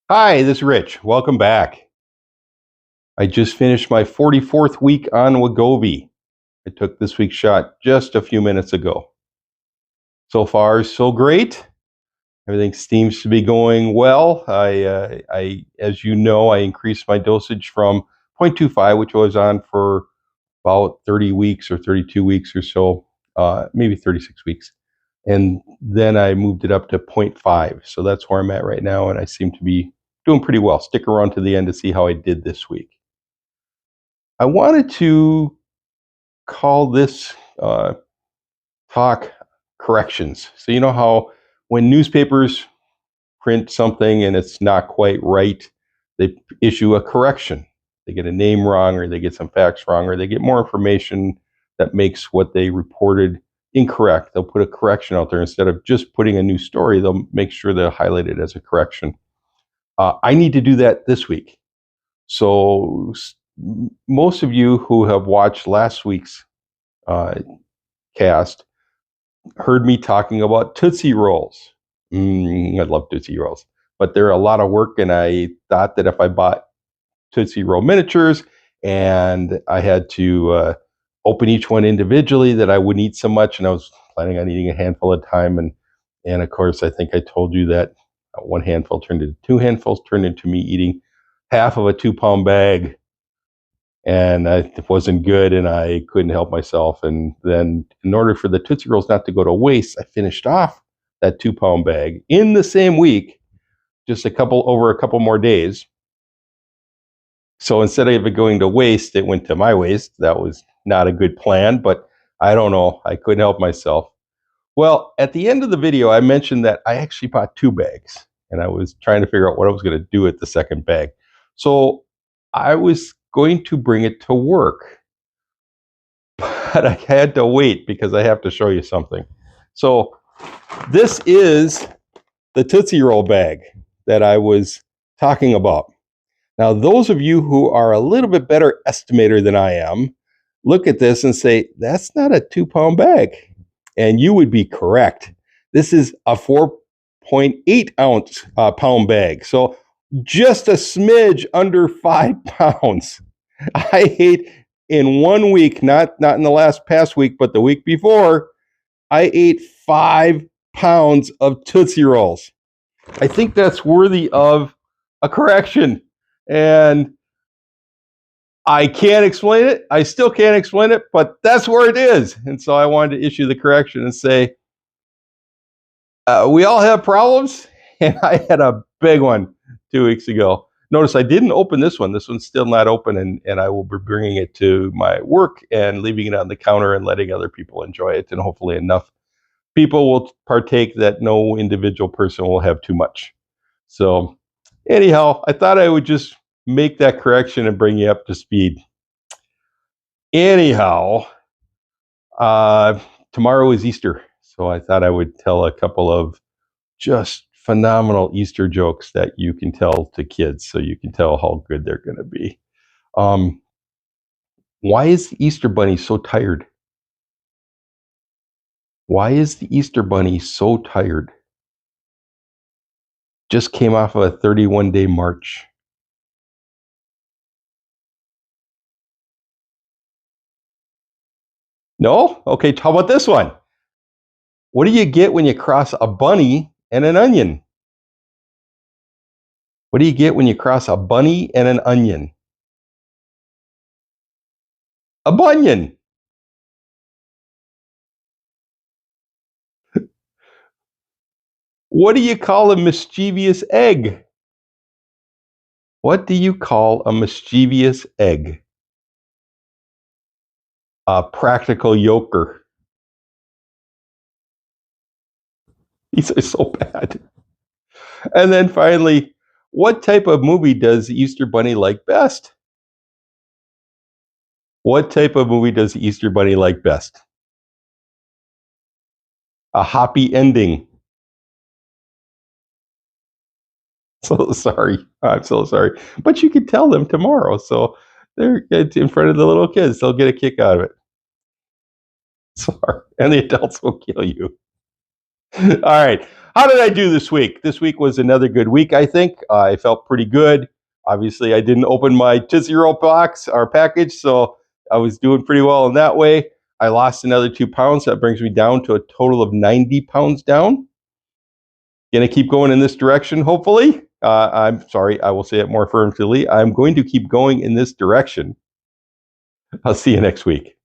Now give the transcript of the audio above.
Hi, this is Rich. Welcome back. I just finished my 44th week on Wegovy. I took this week's shot just a few minutes ago. So far, so great. Everything seems to be going well. As you know, I increased my dosage from 0.25, which I was on for about 30 weeks or 32 weeks or so, maybe 36 weeks. And then I moved it up to 0.5. So that's where I'm at right now. And I seem to be doing pretty well. Stick around to the end to see how I did this week. I wanted to call this talk corrections. So, you know how when newspapers print something and it's not quite right, they issue a correction. They get a name wrong, or they get some facts wrong, or they get more information that makes what they reported incorrect. They'll put a correction out there instead of just putting a new story. They'll make sure they'll highlight it as a correction. I need to do that this week. So most of you who have watched last week's cast heard me talking about Tootsie Rolls. I love Tootsie Rolls, but they're a lot of work, and I thought that if I bought Tootsie Roll miniatures and I had to open each one individually, that I wouldn't eat so much, and I was planning on eating a handful at a time. And of course, I think I told you that one handful turned into two handfuls, turned into me eating half of a 2-pound bag, and it wasn't good, and I couldn't help myself. And then, in order for the Tootsie Rolls not to go to waste, I finished off that 2-pound bag in the same week, just over a couple more days. So instead of it going to waste, it went to my waste. That was not a good plan, but I don't know. I couldn't help myself. Well, at the end of the video, I mentioned that I actually bought 2 bags, and I was trying to figure out what I was going to do with the second bag. So I was going to bring it to work, but I had to wait because I have to show you something. So this is the Tootsie Roll bag that I was talking about. Now, those of you who are a little bit better estimator than I am, look at this and say, that's not a 2-pound bag. And you would be correct. This is a 4.8 ounce pound bag. So just a smidge under 5 pounds. I ate in 1 week, not in the past week, but the week before, I ate 5 pounds of Tootsie Rolls. I think that's worthy of a correction. And I can't explain it. I still can't explain it, but that's where it is. And so I wanted to issue the correction and say, we all have problems, and I had a big one 2 weeks ago. Notice I didn't open this one. This one's still not open, and I will be bringing it to my work and leaving it on the counter and letting other people enjoy it. And hopefully enough people will partake that no individual person will have too much. So anyhow, I thought I would just make that correction and bring you up to speed. Anyhow, tomorrow is Easter, so I thought I would tell a couple of just phenomenal Easter jokes that you can tell to kids, so you can tell how good they're going to be. Why is the Easter Bunny so tired? Why is the Easter Bunny so tired? Just came off of a 31-day march. No? Okay, how about this one? What do you get when you cross a bunny and an onion? What do you get when you cross a bunny and an onion? A bunion. What do you call a mischievous egg? What do you call a mischievous egg? A practical yoker. These are so bad. And then finally, what type of movie does the Easter Bunny like best? What type of movie does the Easter Bunny like best? A happy ending. So sorry. I'm so sorry. But you can tell them tomorrow. So they're in front of the little kids. They'll get a kick out of it. Sorry. And the adults will kill you. All right. how did I do this week? This week was another good week, I think. I felt pretty good. Obviously, I didn't open my Tootsie Roll box or package, so I was doing pretty well in that way. I lost another 2 pounds. That brings me down to a total of 90 pounds down. Going to keep going in this direction, hopefully. I'm sorry, I will say it more firmly. I'm going to keep going in this direction. I'll see you next week.